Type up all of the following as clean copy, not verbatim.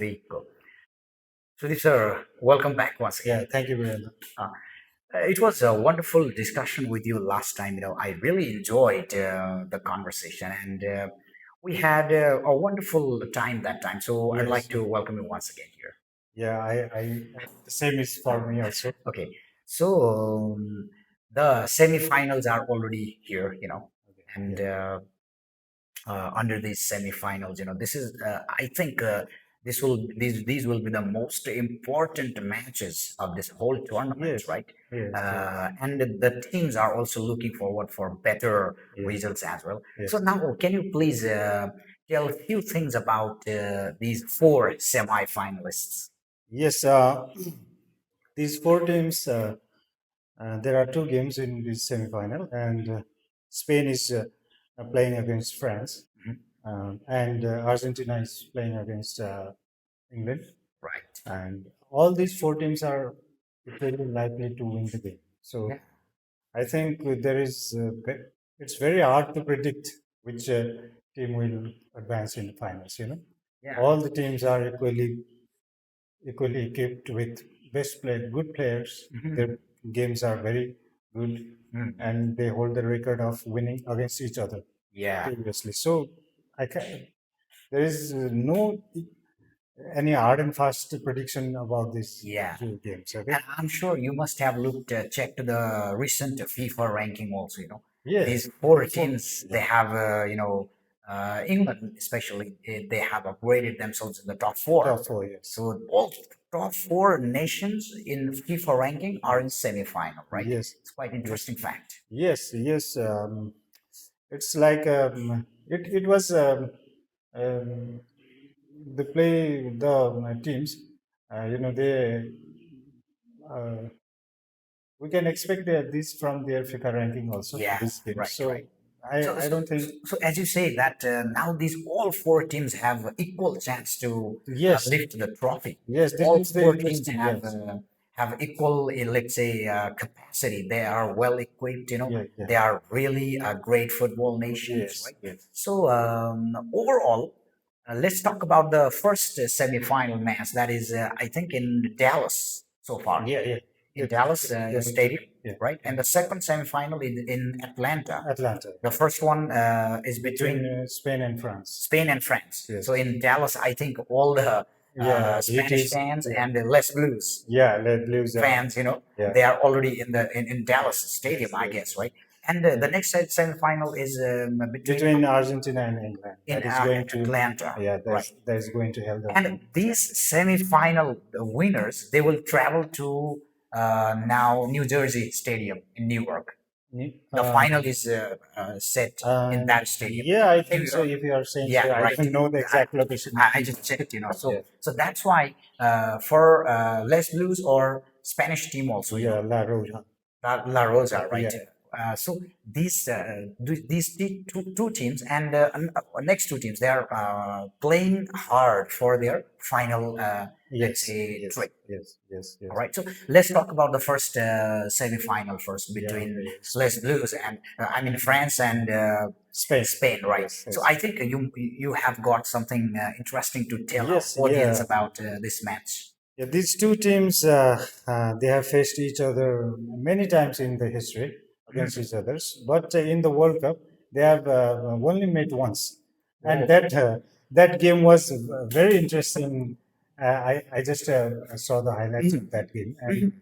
There you go. Sudeep sir, welcome back once again. Yeah, thank you very much. Uh, it was a wonderful discussion with you last time. I really enjoyed the conversation, and we had a wonderful time that time. So I'd like Yes, to welcome you once again here. yeah, the same is for me also. Okay, so the semifinals are already here. Okay, And yeah, under these semifinals. This is I think these will be the most important matches of this whole tournament, yes, right? yes, yes, And the teams are also looking forward for better yes, results as well. So yes, now, can you please tell a few things about these four semi-finalists? yes. These four teams. There are two games in this semi-final, and Spain is playing against France, Mhm. and Argentina is playing against England. Right. And all these four teams are equally likely to win the game. So Yeah. I think it's very hard to predict which team will advance in the finals. Yeah. All the teams are equally equipped with good players. Mhm. Their games are very good, Mhm. and they hold the record of winning against each other Yeah. previously. So I can there is no any hard and fast prediction about these Yeah. two games. Okay. And I'm sure you must have checked the recent FIFA ranking also. Yes. These four Four. teams, they Yeah. have, England especially, they have upgraded themselves in the top four. Top four. Yes. So all top four nations in FIFA ranking are in semi-final, right? Yes. It's quite Yes. interesting fact. Yes. Yes. It's like it was um, the play the teams. They uh, we can expect this from their FIFA ranking also. Yeah, These teams. right, So right. I So, I so, don't think. so as you say that now these all four teams have equal chance to Yes. lift the trophy. Yes. This All is the four teams interesting. Yes. have equal, let's say, capacity. They are well equipped. Yeah. Yeah. They are really great football nations, Yes. right? Yes. So overall, let's talk about the first semi-final match. That is, I think, in Dallas so far, Yeah. Yeah. in It, Dallas it's going to. Stadium, Yeah. right? And the second semifinal in Atlanta. Atlanta. The first one is Between between Spain and France. Spain and France. Yes. So in Dallas, I think all the Yeah, Spanish British. fans Yeah, and the Les Blues yeah. Let lives. fans, Yeah. they are already in Dallas Stadium, Yes, I yes, guess, yes. right? And the next semifinal is between Between Argentina and England, in that is going to. Atlanta, Yeah, right? that is going to held up. And these semi-final winners, they will travel to now New Jersey Stadium in Newark. The final is set in that stadium. Yeah, I New think so. York. If you are saying so, Yeah, I right. don't know the I, exact location. I just checked, So Yeah, so that's why for Les Blues or Spanish team also, yeah, La Roja. La Rosa, right? Yeah, So these two teams and next two teams, they are playing hard for their final, let's yes, say, yes, trip. yes, yes, yes. All right, so let's talk about the first semi-final first Yeah, between okay. Les Blues and I mean France and Spain. Spain, right? Yes, So yes. I think you have got something interesting to tell our Yes, audience yeah. about this match. Yeah, these two teams, they have faced each other many times in the history against each others. But in the World Cup, they have only met once, and Oh, that game was very interesting. I just saw the highlights of that game, and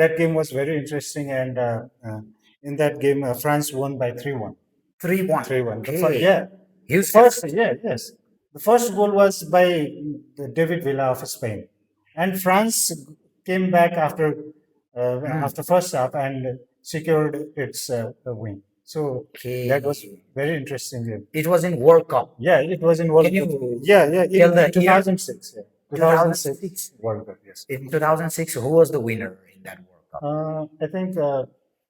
that game was very interesting. And in that game, France won by 3-1. 3-1. 3-1. Okay, Yeah, the huge first, success. yeah, yes. The first goal was by David Villa of Spain, and France came back after first half and secured its win. So that was Okay, very interesting game. it was in World Cup. Yeah, it was in World Can Cup. you Yeah, yeah, tell in the year? 2006. Yeah. 2006 2006. World Cup. Yes. In 2006, who was the winner in that World Cup? I think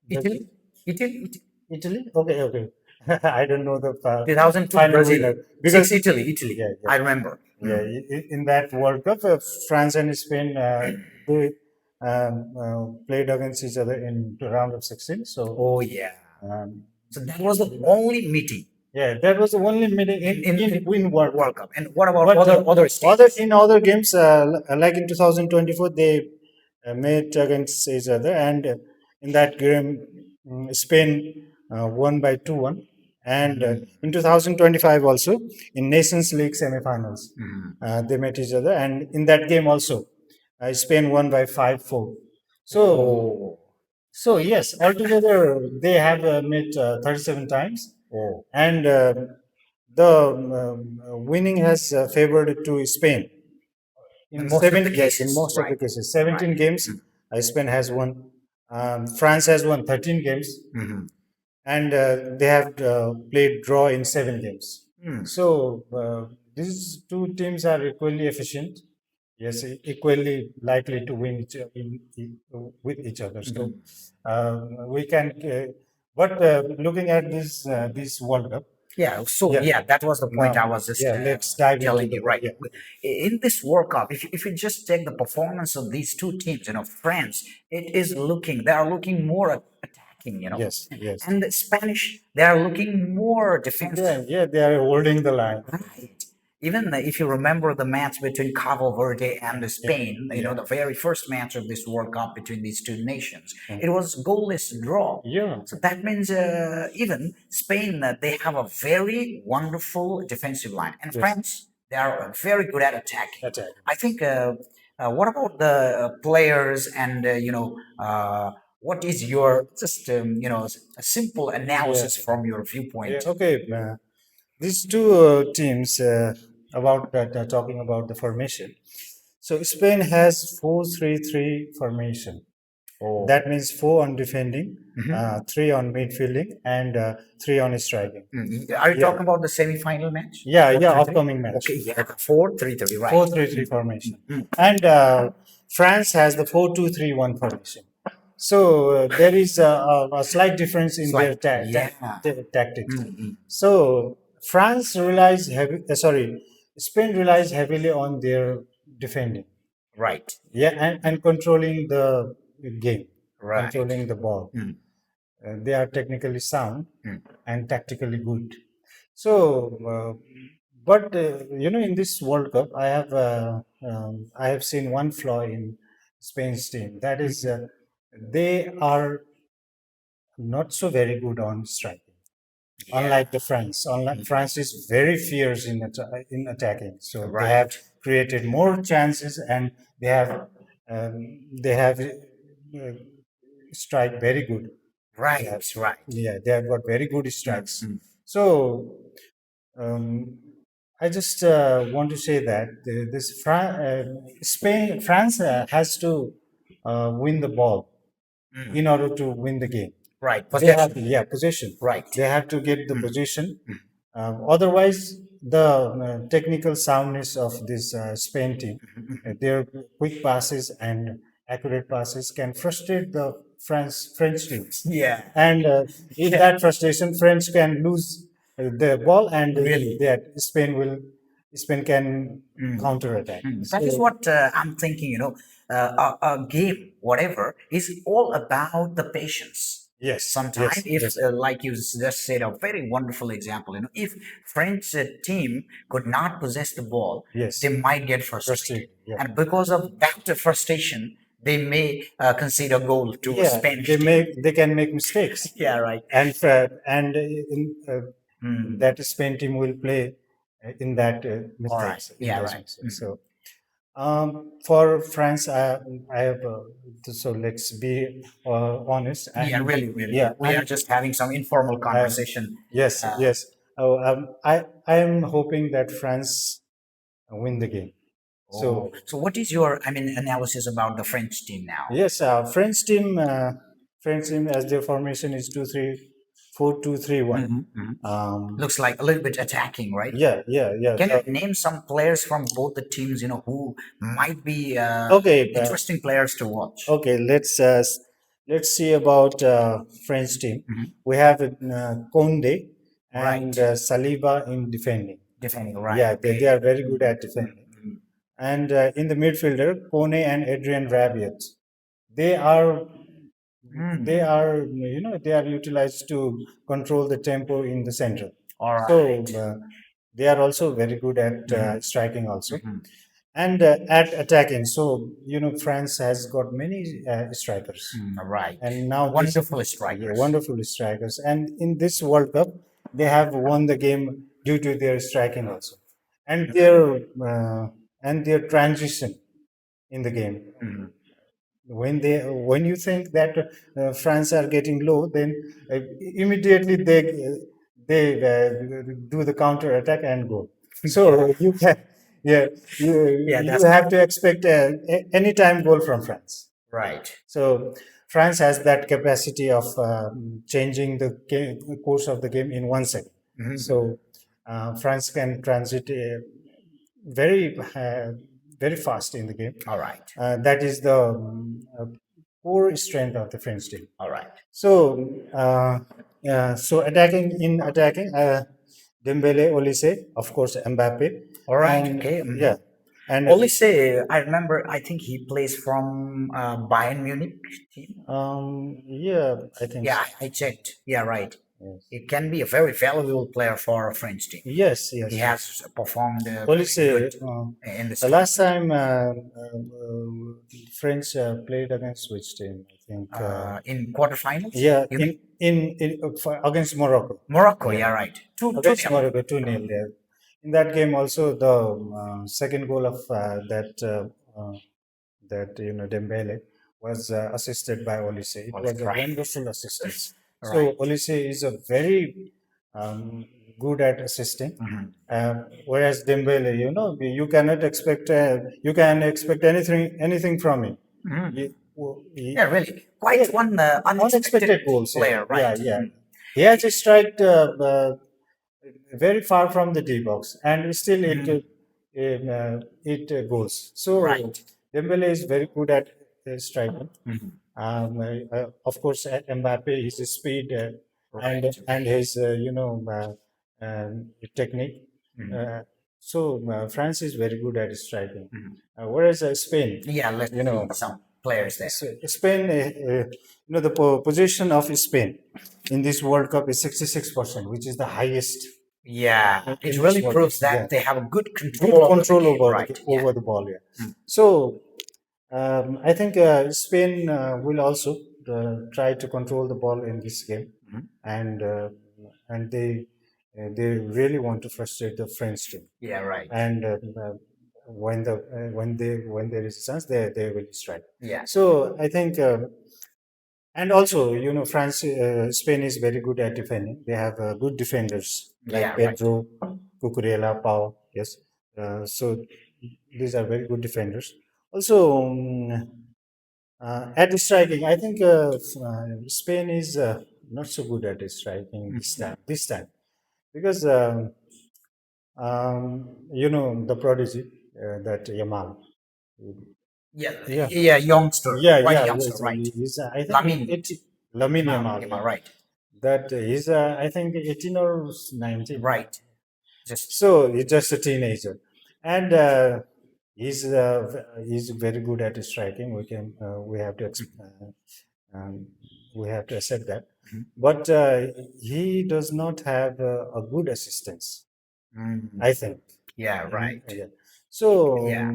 Italy. the Italy. Italy. Okay, okay. I don't know the 2002 final Brazil. winner Six because Italy. Italy. yeah, yeah. I remember. Yeah, in that World Cup, France and Spain they played against each other in the round of 16. So Oh yeah. um, So that was the only meeting. Yeah, that was the only meeting in World World Cup. Cup. And what about But other other stages? in other games, like in 2024, they met against each other, and in that game, Spain won by 2-1. And in 2025 also, in Nations League semifinals, they met each other, and in that game also, Spain won by 5-4. So, Oh, so yes, altogether they have met 37 times, oh, and the winning has favored to Spain in in most of the yes, in cases, most of the right? cases. 17 Right. games, Spain has won. France has won 13 games, Mm-hmm. and they have played draw in 7 games. Mm. So these two teams are equally efficient. Yes, equally likely to win with each other. So we can, but looking at this World Cup, Yeah, so yeah, yeah, that was the point now I was just yeah, let's dive into telling the you, right? yeah, In this World Cup, if you just take the performance of these two teams, France, they are looking more attacking, yes, yes, and the Spanish, they are looking more yeah, defensive. yeah, they are holding the line. Right. Even if you remember the match between Cabo Verde and Spain, Yeah, the very first match of this World Cup between these two nations, yeah, it was goalless draw. yeah, So that means even Spain, they have a very wonderful defensive line, and yes, France, they are very good at attacking. attack. I think. What about the players and what is your just a simple Yeah, analysis from your yeah, viewpoint? okay. These two teams, about that, talking about the formation. So Spain has 4-3-3 formation. Oh. That means four on defending, Mhm. three on midfielding, and three on striking. Are you Yeah, talking about the semi-final match? yeah, Four yeah. three three. Upcoming match. Okay, yeah, 4-3-3, right? 4-3-3 formation, and France has the 4-2-3-1 formation. So there is a slight difference in their Slight, yeah. tactics. So France relies heavy. Sorry, Spain relies heavily on their defending. Right, Yeah, and controlling the game, right. controlling the ball. They are technically sound and tactically good. So, but in this World Cup, I have seen one flaw in Spain's team. That is, they are not so very good on striking. Unlike the France, unlike France is very fierce in attacking. So they have Right, created more chances, and they have strike very good. right, Yeah, right. yeah, they have got very good strikes. So um, I just want to say that France has to win the ball in order to win the game. Right, They have, possession. yeah, position. Right. They have to get the position. Otherwise, the technical soundness of this Spain team, their quick passes and accurate passes can frustrate the French team. Yeah. And in that frustration, French can lose the ball, and Really? that Spain can counter attack. That is what I'm thinking. A game, whatever, is all about the patience. Yes, Sometimes, yes, if yes, like you just said, a very wonderful example. If French team could not possess the ball, yes. they might get frustrated, Frustrated, yeah. and because of that frustration, they may concede a goal to a Yeah, Spanish they team. they can make mistakes. Yeah, right. And that Spain team will play in that All right. mistakes, in Yeah, those right. mistakes. So for France, I have so let's be honest. Yeah, And really, really. yeah, We are just having some informal conversation. yes, yes. Oh, I am hoping that France win the game. So So what is your, analysis about the French team now? yes, French team as their formation is 2-3-4-2-3-1. Looks like a little bit attacking, right? Yeah, yeah, yeah. Can you name some players from both the teams, who might be Okay, interesting players to watch? okay. Let's see about French team. We have Conde and Right. Saliba in defending. Defending, right? Yeah, they are Okay. very good at defending. And in the midfielder, Kone and Adrian Rabiot. They are they are utilized to control the tempo in the center. All So right. they are also very good at striking also, Mhm. and at attacking. So France has got many strikers, Right. and now this Wonderful yeah, strikers. wonderful strikers. And in this World Cup, they have won the game due to their striking also, and uh, their transition in the game. Mhm. When you think that France are getting low, then immediately they do the counter attack and go. So you can, yeah, Yeah, you that's have to expect any time goal from France. right. So France has that capacity of changing the course of the game in 1 second. Mhm. So France can transit very very fast in the game. All right. That is the core strength of the French team. All right. So, so attacking, Dembele, Olise, of course, Mbappe, All right. and Okay. yeah, and Olise, I remember. I think he plays from Bayern Munich team. yeah, I think Yeah, so. I checked. Yeah, right. Yes, He can be a very valuable player for a French team. yes, yes. He Yes. has performed very Olise, good in this the team. last time French played against which team? I think. In quarterfinals. Yeah, You mean against Morocco. Morocco? Yeah, Yeah, right. Two against nil. Morocco, 2-0 there. In that game, also the second goal of that Dembele was assisted by Olise. It was a Right. wonderful assistance. So Right. Olise is a very good at assisting. Mhm. Whereas Dembele, you cannot expect you can expect anything from him. Mhm. He, Yeah, really. Quite one unexpected unexpected goals. Yeah, player, yeah, right? yeah. He has a strike very far from the D box, and still it goes. So Right. Dembele is very good at striking. Mhm. Of course, Mbappe, his speed and his technique. Uh, so France is very good at striking. Whereas Spain, Yeah, let's you see know, some players there. Spain, the position of Spain in this World Cup is 66%, which is the highest Yeah, it in this really World Cup. proves Yeah, that they have a good good control over the control game, over right? Yeah. over the ball. Yeah. Mm. So I think Spain will also try to control the ball in this game, Mhm. and they really want to frustrate the French team. Yeah, right. And when there is a chance, they will strike. Yeah. So I think. And also, Spain is very good at defending. They have good defenders like Yeah, right. Pedro, Cucurella, Pau. Yes. So these are very good defenders. Also, at striking, I think Spain is not so good at striking this time. This time, because the prodigy that Yamal. Yeah, Yeah, yeah, youngster, yeah, quite a yeah. youngster, right? He's, I think Lamin, Lamine Imam, Yamal. Imam, Yeah. right, That he's I think 18 or 19. right. Just So he's just a teenager, and he's very good at striking. We have to um, we have to accept that, Mhm. but he does not have a good assistance. I think. yeah, right. Yeah. So Yeah.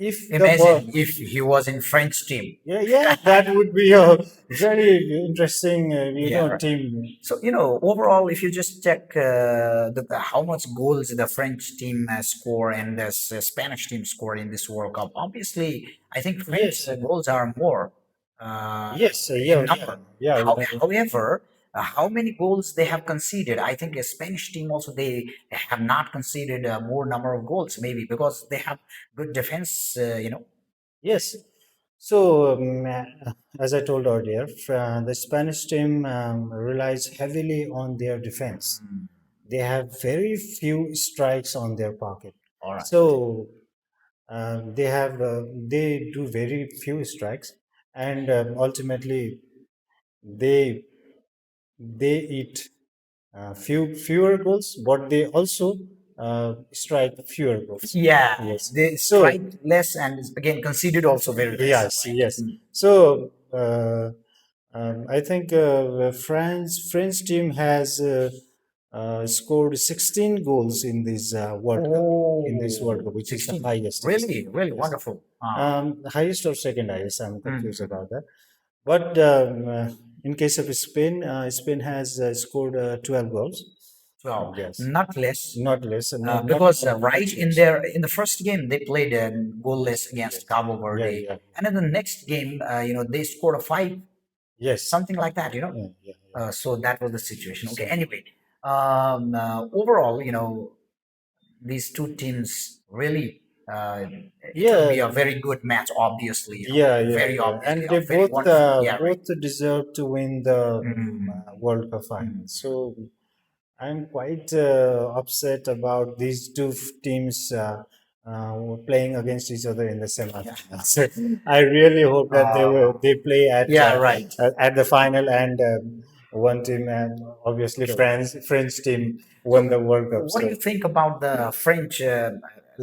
if the ball, Imagine if he was in French team. yeah, yeah, that would be a very interesting, Yeah, right. team. So, overall, if you just check how much goals the French team score and the Spanish team scored in this World Cup, obviously, I think French Yes, goals are more yes, in yeah, number. yeah, However, how many goals they have conceded? I think a Spanish team also they have not conceded more number of goals, maybe because they have good defense. yes. So, as I told earlier, the Spanish team relies heavily on their defense. They have very few strikes on their pocket. All right. So, they do very few strikes, and ultimately they they eat fewer goals, but they also strike fewer goals. Yeah, Yes. they So strike less and again conceded also very less. yes, Right. yes. So I think French team has scored 16 goals in this World Cup. In this World Cup, Oh, which is the 16. highest. Really, really Yes. wonderful. Highest or second highest? I'm confused Mhm. about that. But in case of Spain, Spain has scored 12 goals. 12, Yes, not less. not less. Not Because not right in less. their in the first game they played goalless against Cabo Yeah, Verde, yeah. and in the next game, they scored a five, Yes. something like that. Yeah, yeah, yeah. So that was the situation. Okay. So, Anyway, overall, these two teams really. It will be yeah, a very good match, obviously. yeah, yeah, Very yeah. obviously, And a they very both wonderful. Yeah, right. both deserve to win the Mm, World Cup final. mm. So I'm quite upset about these two teams playing against each other in the semifinals. So I really hope that they play Yeah, right. at the final, and one team, obviously Okay. French team, won So, the World Cup. what do you think about the French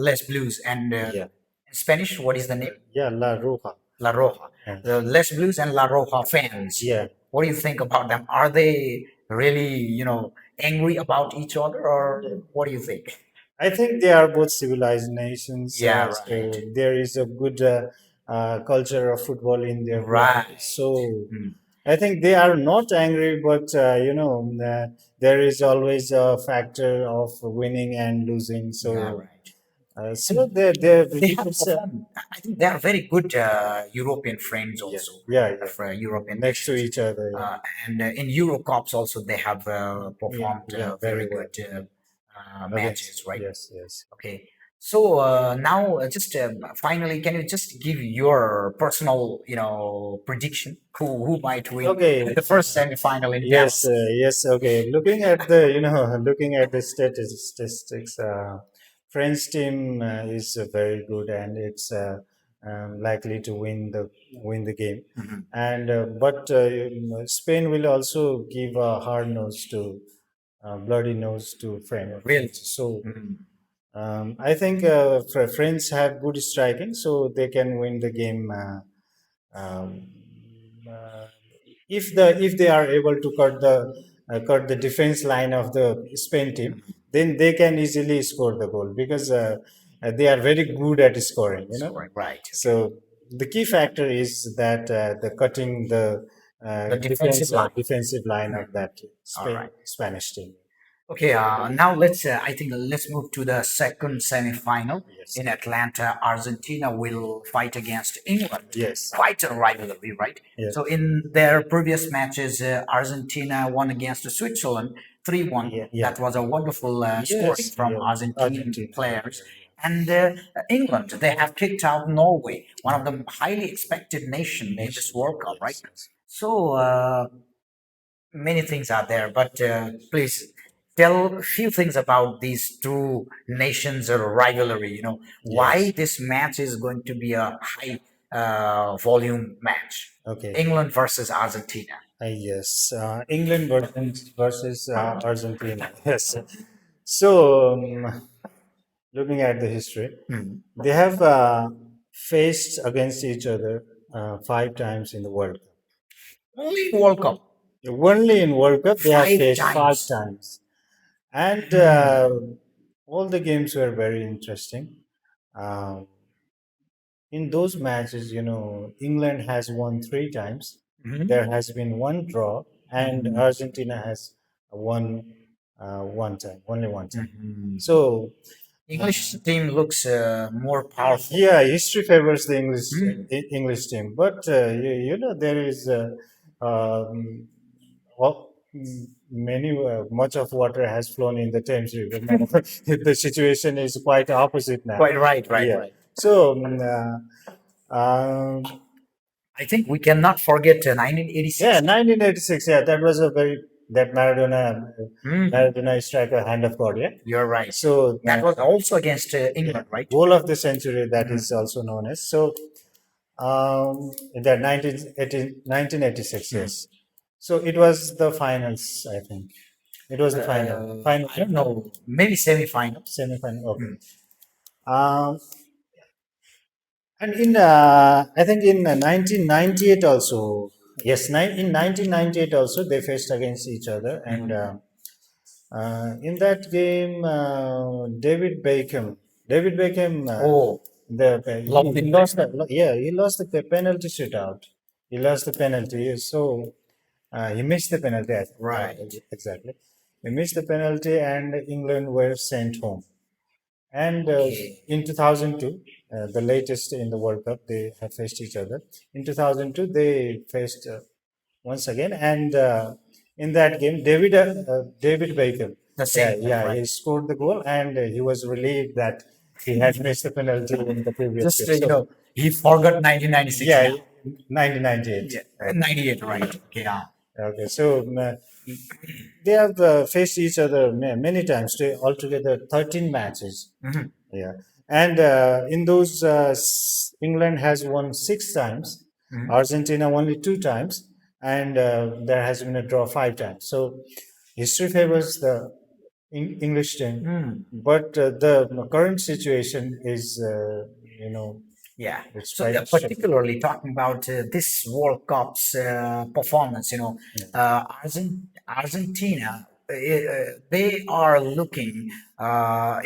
Les Blues and Yeah, in Spanish? What is the name? yeah, La Roja. La Roja. Yeah. The Les Blues and La Roja fans. Yeah. What do you think about them? Are they really, angry about each other, or what do you think? I think they are both civilized nations. Yeah, So right. there is a good culture of football in their blood. Right. So Hmm. I think they are not angry, but there is always a factor of winning and losing. Yeah, So right. so They have performed. I think they are very good European friends yeah, also. yeah, yeah, Of European next to nations. each other. Yeah, And in Euro Cups also they have yeah, performed yeah, very very well good against. matches, right? Yes, yes. Okay. So now, just finally, can you just give your personal, prediction who might win Okay. the first semifinal in Yes, Dallas? yes. Okay. Looking at the, looking at the statistics, French team is very good, and it's likely to win the game. Mhm. And but Spain will also give a bloody nose to France. Really? So Mhm. I think French have good striking, so they can win the game. Um, uh, if they are able to cut the defense line of the Spain team, then they can easily score the goal because they are very good at scoring. Scoring, right? Okay. So the key factor is that the cutting the The defensive line. defensive line of Mhm. that All right. Spanish team. Okay, now let's. I think let's move to the second semifinal Yes. in Atlanta. Argentina will fight against England. Yes. Quite a rivalry, right? Yes. So in their previous matches, Argentina won against Switzerland 3-1. Yeah, yeah. That was a wonderful scoring Yes, from yeah. Argentine Argentina. players. And England, they have kicked out Norway, one of the highly expected nation in this World Cup, right? Yes, yes. So many things are there, but please tell a few things about these two nations or rivalry. Why Yes. this match is going to be a high volume match. Okay. England versus Argentina. Yes, England versus Argentina. Yes. So, looking at the history, Mhm. they have faced against each other 5 times in the World Cup. Only in World Cup. Only in World Cup they have Five faced five times. times, and all the games were very interesting. Um, in those matches, England has won 3 times. Mhm. There has been one draw, and Mhm. Argentina has won one time, only one time. Mhm. So, English team looks more powerful. yeah, history favors the Mm. English team, but there is well, many much of water has flown in the Thames River. Now. The situation is quite opposite now. Quite right, right, Yeah. right. So, I think we cannot forget 1986. yeah, 1986. Yeah, that was a very that Mm. Maradona striker hand of God. Yeah. You're right. So That was also against England, right? goal of the century, that is also known as. So that 1986. Yes. So it was the finals, I think. It was the final, I don't know, maybe semi-final. semi-final. Okay. Mm. Um, and I think in 1998 also, yes, in 1998 also they faced against each other, and In that game, David Beckham, Oh, lovely he player. lost the yeah he lost the penalty shootout. He lost the penalty, so he missed the penalty. Right. Exactly, he missed the penalty, and England were sent home. And Okay. in 2002, the latest in the World Cup, they have faced each other. In 2002, they faced once again, and in that game, David Beckham, The same, he right? scored the goal, and he was relieved that he had missed the penalty in the previous Just game. So he forgot 1996 yeah, now. 1998. Yeah, 98, right? Okay, yeah. Okay, so they have faced each other many times, altogether 13 matches. Mhm. Yeah, and in those, England has won 6 times, Mhm. Argentina only 2 times, and there has been a draw 5 times. So history favors the English team, Mm. but the current situation is, Yeah. it's So quite shocking. particularly talking about this World Cup's performance, Argentina, they are looking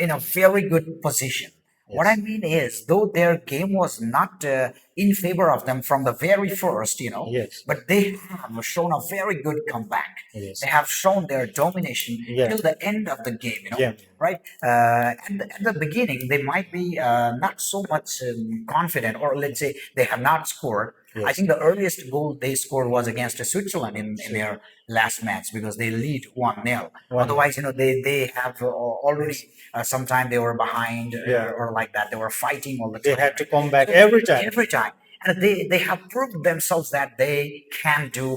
in a very good position. What I Yes, mean is, though their game was not in favor of them from the very first, yes, but they have shown a very good comeback. yes, They have shown their domination yeah, till the end of the game, yeah, right? At the beginning, they might be not so much confident, or let's say they have not scored. I yes, think the earliest goal they scored was against Switzerland in sure. their last match because they lead 1-0. One, Otherwise, they have already sometime they were behind, yeah, or like that. They were fighting all the they time, had to right? come back So every time. every time. And they have proved themselves that they can do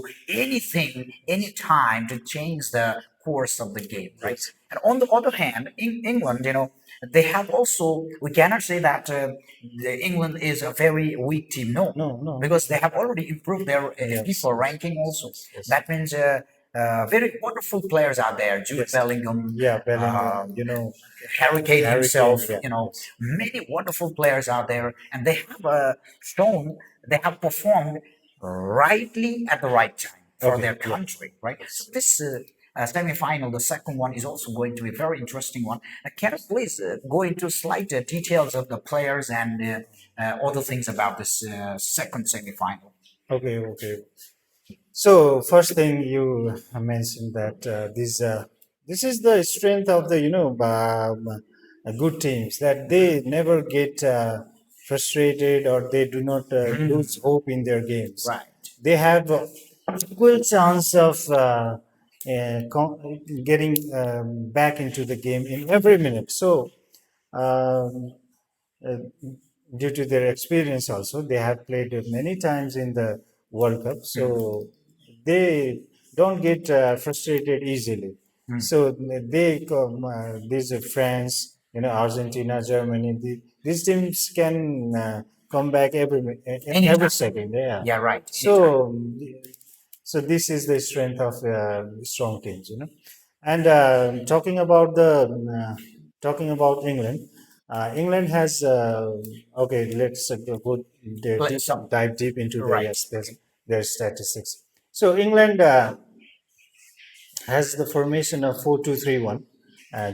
anything, anytime to change the course of the game, right? Yes. And on the other hand, in England, they have also, we cannot say that England is a very weak team, no, No, no. because they have already improved their Yes, FIFA yes, ranking also. yes, yes. That means very wonderful players out there. Jude Yes. Bellingham, Yeah, Bellingham, Harry Kane Harry Kane, himself, yeah, yes. many wonderful players out there, and they have shown, they have performed rightly at the right time for Okay, their yeah. country, right? So Yes. this semi-final, the second one, is also going to be a very interesting one. Can you please go into slight details of the players and other things about this second semi-final? Okay, okay. So first thing you mentioned that this is the strength of the good teams, that they never get frustrated, or they do not lose hope in their games. Right. They have equal chance of getting back into the game in every minute. So um, uh, due to their experience also, they have played many times in the World Cup, so they don't get frustrated easily. So they come, these are France, Argentina, Germany, these teams can come back every Anytime. second. Yeah. Yeah, right. Anytime. So this is the strength of strong teams. And talking about England, England has okay. Let's go Let's some. dive deep into their, Right. yes, Okay. their statistics. So England has the formation of 4-2-3-1.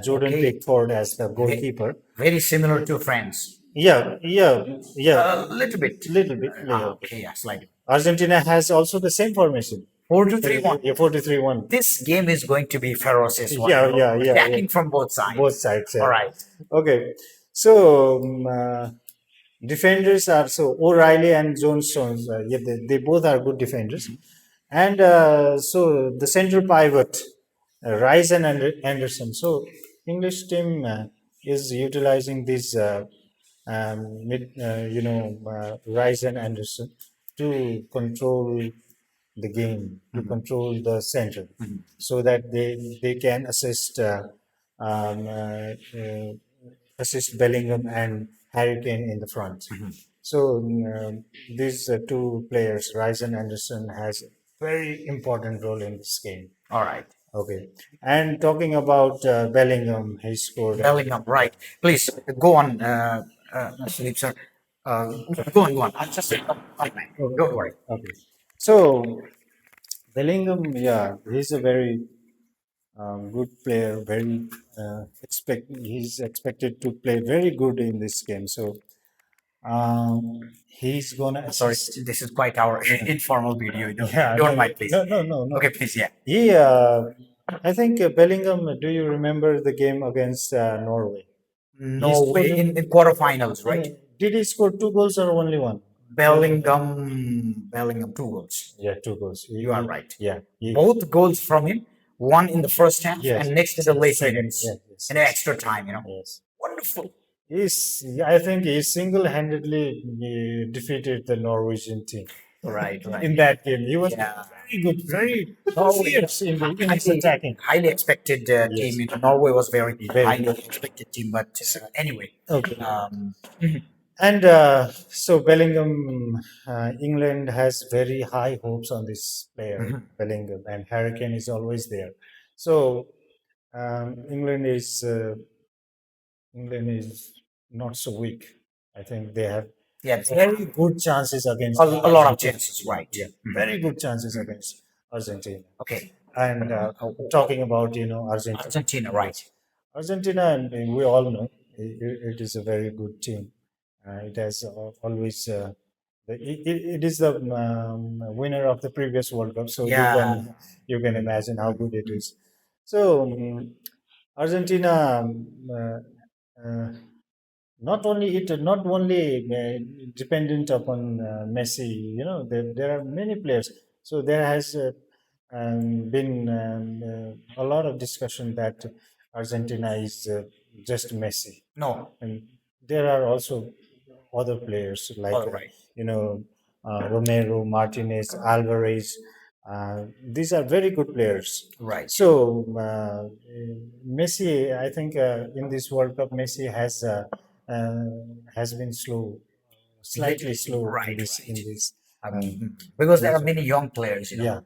Jordan Okay. Pickford as the Ve- goalkeeper. Very similar to France. Yeah, yeah, yeah. A little bit. Little bit. Yeah, okay. Okay, yeah, slightly. Argentina has also the same formation. 4-2-3-1. Yeah, 4-2-3-1. This game is going to be ferocious one. Yeah, yeah, yeah, yeah. Attacking from both sides. Both sides. All Yeah. right. Okay. So defenders are, so O'Reilly and Jones Stones. Yeah, they both are good defenders. And so the central pivot, Rice and Anderson. So English team is utilizing these Rice and Anderson to control the game, to control the center, so that they can um, uh, uh, assist Bellingham and Harry Kane in the front. So these two players, Rice and Anderson, has a very important role in this game. All right. Okay, and talking about Bellingham, he scored. Bellingham, right. Please go on, Sudeep, sir. Go on, go on. I'll just don't worry. Okay, so Bellingham, yeah, he's a very good player. Very he's expected to play very good in this game. So he's gonna Sorry, assist. this is quite our informal video. Yeah, Don't mind, please. no. Okay, please, yeah. He, I think Bellingham. Do you remember the game against Norway? He No scored way in quarterfinals, right? Did he score two goals or only one? Bellingham, two goals. Yeah, two goals. You are right. Yeah, Both goals from him, one in the first half yes, and next in the late second. minutes, Yeah, yes, in extra time. yes. Wonderful. I think he single-handedly defeated the Norwegian team Right, right. in that game. He was Yeah. very good, very Norway, fierce in his highly, attacking. highly expected Yes, team. Norway was very very highly good. expected team, but anyway. Okay. Mhm. And so Bellingham, England has very high hopes on this player, Bellingham, and Harry Kane is always there. So um, England is uh, England is not so weak. I think they have Yeah, very good chances against a lot of Argentina. chances, right? Yeah, very good chances against Argentina. Okay. And talking about Argentina, Argentina, right? Argentina, and we all know it is a very good team. It has always it is the winner of the previous World Cup, so Yeah. you can imagine how good it is. So Argentina, not only not only dependent upon Messi. There are many players. So there has been a lot of discussion that Argentina is just Messi, No. and there are also other players like All right. Romero, Martinez, Alvarez. These are very good players. Right. So Messi, I think in this World Cup, Messi uh, has been slow, slightly slow in Right, this right. in this. Because there are many young players. Yeah,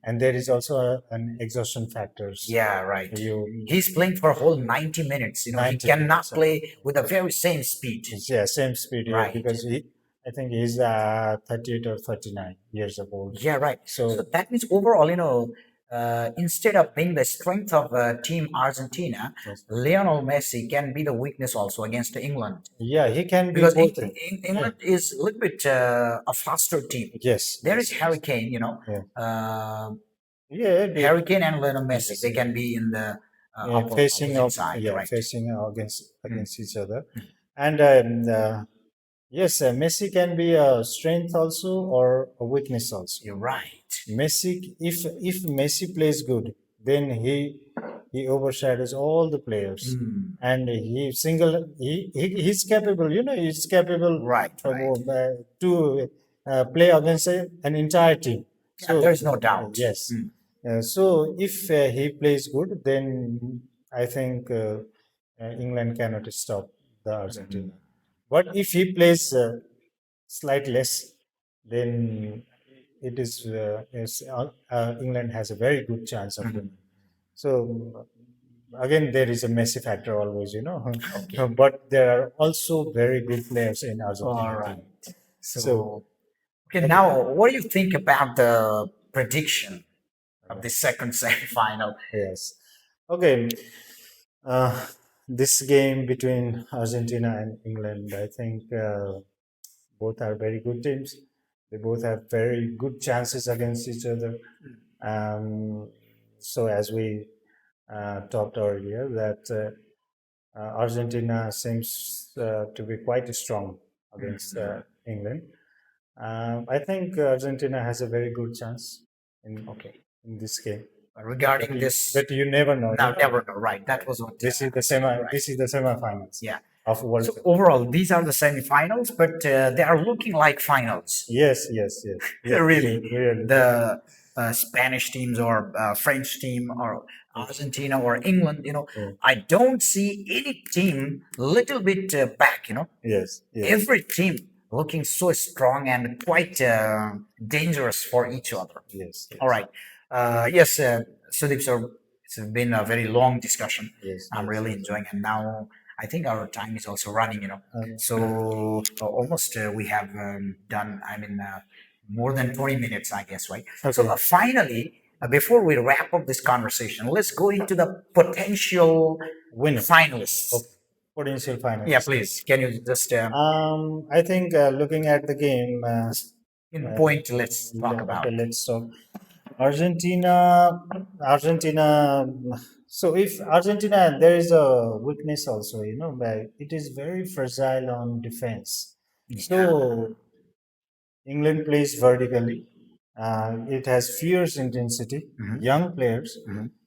and there is also an exhaustion factors. Yeah, right. You He's playing for a whole 90 minutes. He 90 cannot minutes. play with the very same speed. Yeah, same speed. Yeah, Right. because I think he's 38 or 39 years of old. Yeah, right. So So that means overall, instead of being the strength of Team Argentina, yes. Lionel Messi can be the weakness also against England. Yeah, he can be Because both. England is a little bit a faster team. Yes, There is yes, Harry Kane. yeah, Yeah, Harry Kane and Lionel Messi, they can be in the facing opposite side, right? facing against each other, and yes, Messi can be a strength also or a weakness also. You're right. Messi, if Messi plays good, then he overshadows all the players, and he's capable. He's capable Right, of, right. to play against an entire team. Yeah, So there's no doubt. yes. So if he plays good, then I think England cannot stop the Argentina. But if he plays slight less, then it is England has a very good chance of winning. So again, there is a Messi factor always. Okay. But there are also very good players in Argentina. All right. So Okay, now what do you think about the prediction of the second semifinal? yes, okay. Uh, this game between Argentina and England, I think both are very good teams. They both have very good chances against each other. Um, so, as we talked earlier, that Argentina seems to be quite strong against England. I think Argentina has a very good chance in in this game. Regarding this, But you never know. no, never know, right? That was what This is the right. This is the semifinals. Yeah. Of World So Cup. overall, these are the semifinals, but they are looking like finals. Yes, yes, yes. Yeah, Really, really. the Spanish teams or French team or Argentina or England, Yeah. I don't see any team little bit back. Yes, yes. Every team looking so strong and quite dangerous for each other. Yes, yes. All right. Yes, Sudeep, sir, it's been a very long discussion. Yes, I'm yes. really enjoying, and now I think our time is also running. So almost we have done. I mean, more than 20 minutes, I guess, right? So Okay. finally, before we wrap up this conversation, let's go into the potential Winner. finalists. Okay. Potential finalists. Yeah, please. Can you just I think looking at the game, in point? Let's talk about. okay, let's talk. Argentina, Argentina. So if Argentina, there is a weakness also, but it is very fragile on defense. So England plays vertically. It has fierce intensity, young players.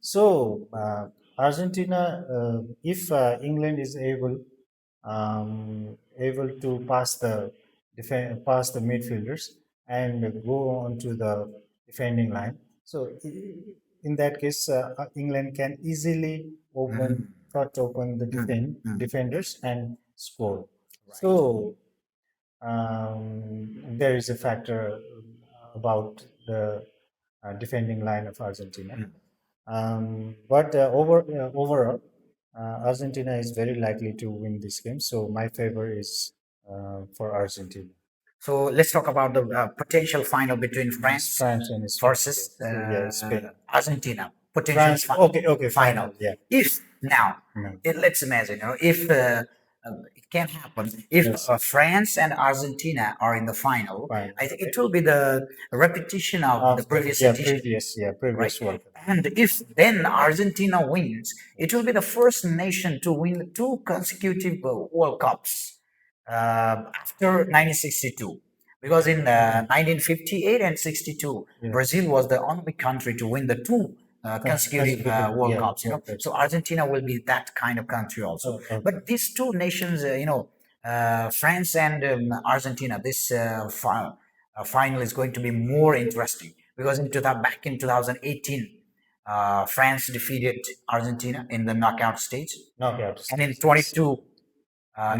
So Argentina, if England is able to pass the midfielders and go on to the defending line. So in that case, England can easily cut open the defenders and score. So there is a factor about the defending line of Argentina. But overall, Argentina is very likely to win this game. So my favor is for Argentina. So let's talk about the potential final between France France and Spain. versus Yeah, Spain. Argentina. Potential France. Okay, okay, final. Yeah. If now, No. let's imagine, if it can happen, if Yes. France and Argentina are in the final, Final, I think it will be the repetition of the previous edition. Previous Right. World Cup. And if then Argentina wins, it will be the first nation to win two consecutive World Cups after 1962. Because in 1958 and 62, Brazil was the only country to win the two consecutive World Cups. So Argentina will be that kind of country also. But these two nations, France and Argentina, this final is going to be more interesting because back in 2018, France defeated Argentina in the knockout stage, and in 22,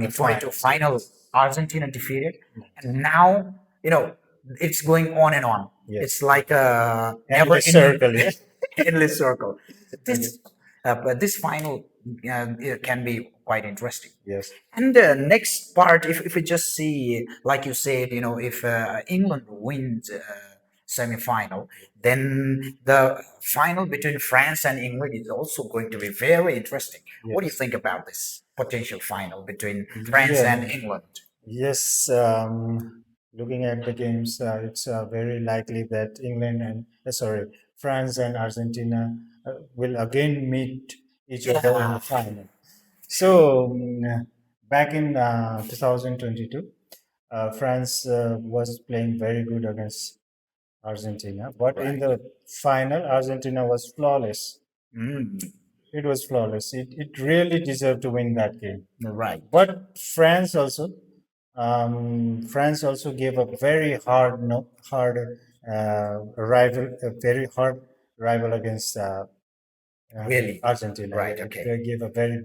in 22 final, Argentina defeated, and now it's going on and on. It's like a never circle, yeah. endless circle. But this final it can be quite interesting. Yes. And the next part, if we just see, like you said, if England wins semi-final, then the final between France and England is also going to be very interesting. What do you think about this potential final between France and England? Yes, looking at the games, it's very likely that France and Argentina will again meet each other in the final. So back in 2022, France was playing very good against Argentina, but in the final, Argentina was flawless. Mm, It was flawless. It really deserved to win that game. right. But France also gave a very hard, no, hard rival, a very hard rival against Really? Argentina. Right, They- okay. They gave a very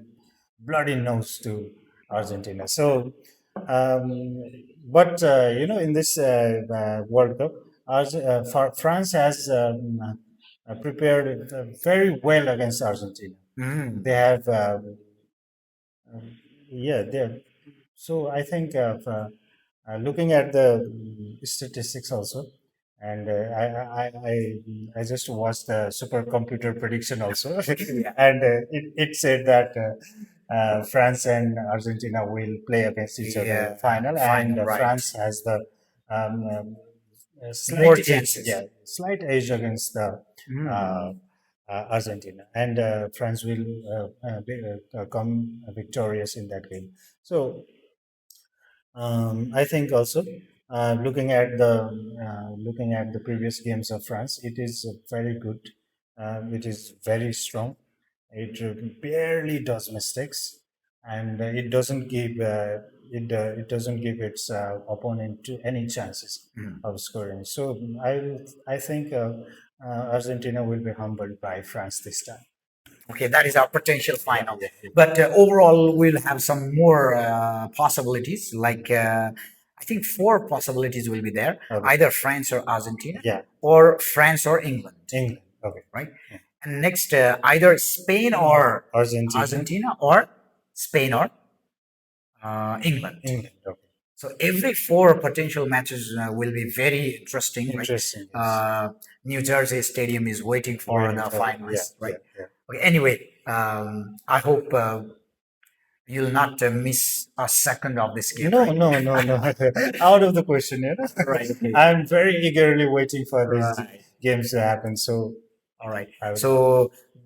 bloody nose to Argentina. So, but in this World Cup, France has prepared very well against Argentina. Mm. They have, yeah, they. So I think looking at the statistics also, and I just watched the supercomputer prediction also, and it said that France and Argentina will play against each other in the final, and right. France has the slight More edge, chances. slight edge against the Argentina, and France will come victorious in that game. So I think also looking at the previous games of France, it is very good. It is very strong. It barely does mistakes, and it doesn't give its opponent any chances of scoring. So I think Argentina will be humbled by France this time. Okay, that is our potential final. But overall, we'll have some more possibilities. Like I think four possibilities will be there: either France or Argentina, or France or England. England. Okay. Right. And next, either Spain or Argentina. Argentina, or Spain or England. England. Okay. So every four potential matches will be very interesting, right? Interesting. Yes. New Jersey Stadium is waiting for Waiting the for it. Yeah, finalists, right? yeah. Okay, anyway, I hope you'll not miss a second of this game, No, right? no, no, no. Out of the question, you know. Right. Okay. I'm very eagerly waiting for these Right. games to happen. So All right. I will. So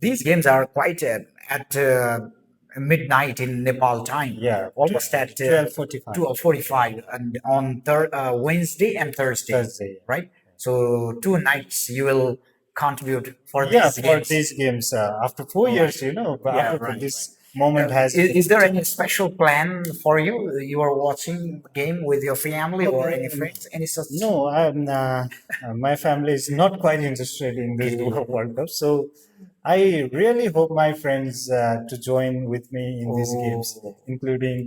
these games are quite at midnight in Nepal time, Yeah, almost at 12:45. 12:45, and on Wednesday and Thursday, Thursday. right? So 2 nights you will contribute for Yeah, these for games. these games. After 4 years, you know, but Yeah, after right, this moment has. is there any special plan for you? You are watching the game with your family or any friends? Any such? No, my family is not quite interested in this World Cup. So I really hope my friends to join with me in these games, Oh, including,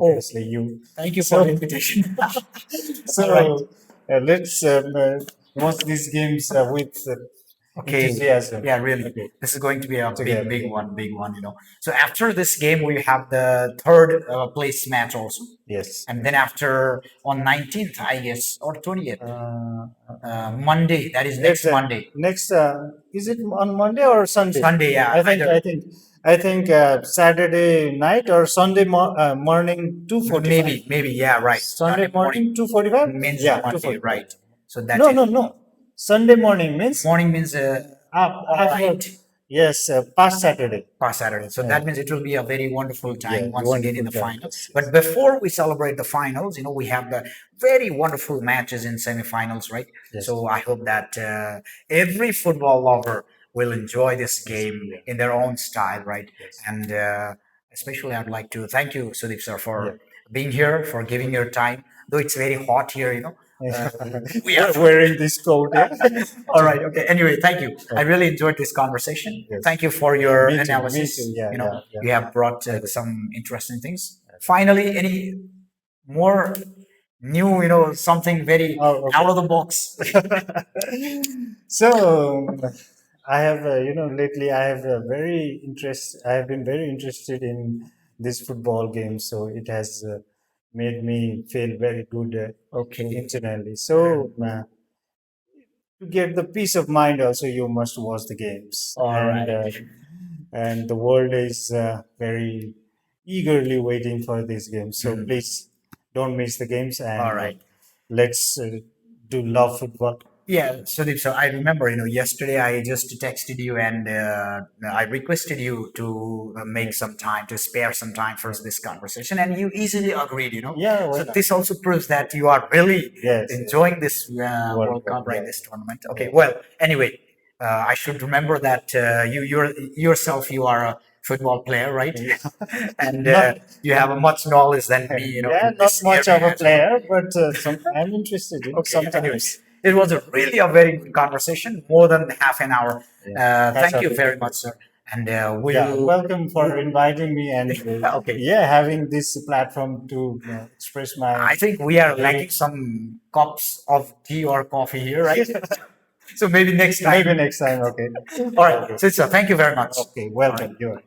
obviously you. thank you for So, the invitation. so All right. let's watch these games with Okay. enthusiasm. Yeah, really. Okay, This is going to be a together. big one, you know. So after this game, we have the third place match also. Yes. And then after on 19th, I guess, or 20th, Monday, that is next Monday. Next, is it on Monday or Sunday? Sunday, yeah. I think. either. I think Saturday night or Sunday morning 2:45. Maybe, yeah, right. Sunday morning 2:45. Means Yeah, Monday, 2:45. right. So that No, is no, no. Sunday morning means morning means after. right. Yes, past Saturday. Past Saturday. So that means it will be a very wonderful time Yeah, once again in wonderful the time. final. Yes, yes. But before we celebrate the finals, you know, we have the very wonderful matches in semifinals, right? Yes. So I hope that every football lover will enjoy this game Yeah. in their own style, right? Yes. And especially, I'd like to thank you, Sudeep sir, for Yeah. being here, for giving your time. Though it's very hot here, you know. We are Wearing this coat. Yeah. all right. Okay. Anyway, thank you. I really enjoyed this conversation. Yes. Thank you for your Me too, me analysis. too. Yeah, You know, yeah, yeah. you have brought some interesting things. Finally, any more new, you know, something very Oh, okay. out of the box? So I have, lately I have a very interest. I have been very interested in this football game, so it has made me feel very good Okay. internally. So to get the peace of mind, also you must watch the games, All and right. and the world is very eagerly waiting for these games. So please don't miss the games, and All right. let's do love football. Yeah, Sudeep. So I remember, you know, yesterday I just texted you and I requested you to make some time, to spare some time for this conversation, and you easily agreed. You know, Yeah, why so not? this also proves that you are really Yes. enjoying this World Cup, right? yeah. This tournament. Okay. Well, anyway, I should remember that you yourself you are a football player, right? And you have a much knowledge than me. You know, Yeah, in not this much of area a as well. player, but I'm interested. Okay. Sometimes. Anyways, it was really a very good conversation, more than half an hour. That's Thank you okay. very much, sir. And Yeah, we'll. welcome for inviting me and Okay. yeah, having this platform to express my. I think we are lacking some cups of tea or coffee here, right? So maybe next time. Maybe next time. Okay. All right. So, thank you very much. Okay, welcome. You're